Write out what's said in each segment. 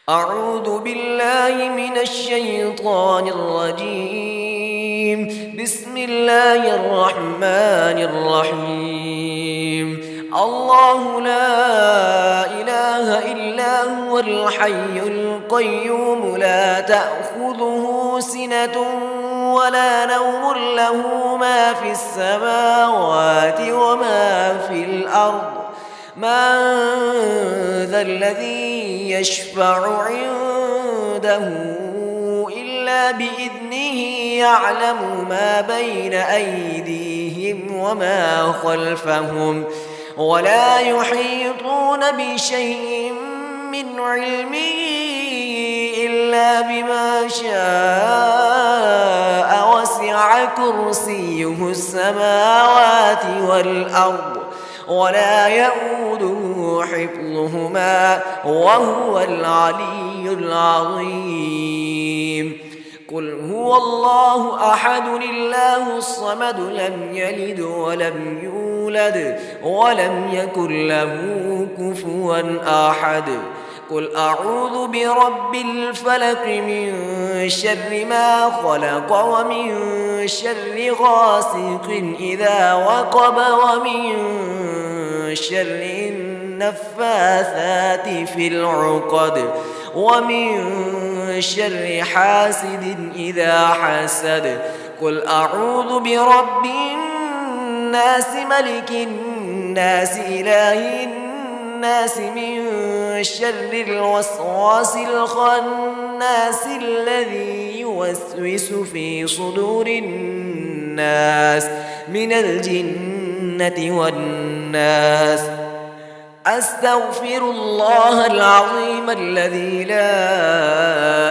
أعوذ بالله من الشيطان الرجيم. بسم الله الرحمن الرحيم. الله لا إله إلا هو الحي القيوم لا تأخذه سنة ولا نوم له ما في السماوات وما في الأرض من ذا الذي يشفع عنده إلا بإذنه يعلم ما بين أيديهم وما خلفهم ولا يحيطون بشيء من علمه إلا بما شاء وسع كرسيه السماوات والأرض ولا يؤوده حفظهما وهو العلي العظيم. قل هو الله أحد الله الصمد لم يلد ولم يولد ولم يكن له كفوا أحد. قل أعوذ برب الفلق من شر ما خلق ومن شر غاسق إذا وقب ومن شر النفاثات في العقد ومن شر حاسد إذا حسد. قل أعوذ برب الناس ملك الناس إله الناس من شر الوسواس الخناس الذي يوسوس في صدور الناس من الجنة والناس. أستغفر الله العظيم الذي لا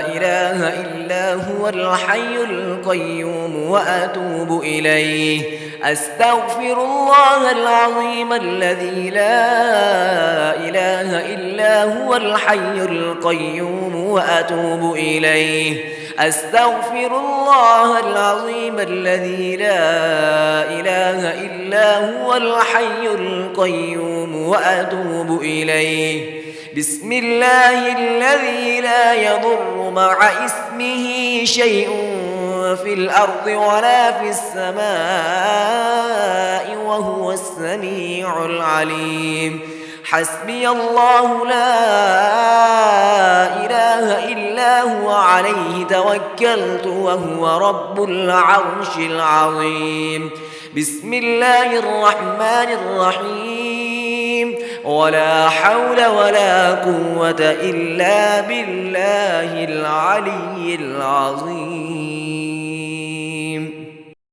إله إلا هو الحي القيوم وأتوب إليه. أستغفر الله العظيم الذي لا إله إلا هو الحي القيوم وأتوب إليه. أستغفر الله العظيم الذي لا إله إلا هو الحي القيوم وأتوب إليه. بسم الله الذي لا يضر مع اسمه شيء في الأرض ولا في السماء وهو السميع العليم. حسبي الله لا إله إلا هو عليه توكلت وهو رب العرش العظيم. بسم الله الرحمن الرحيم. ولا حول ولا قوة إلا بالله العلي العظيم.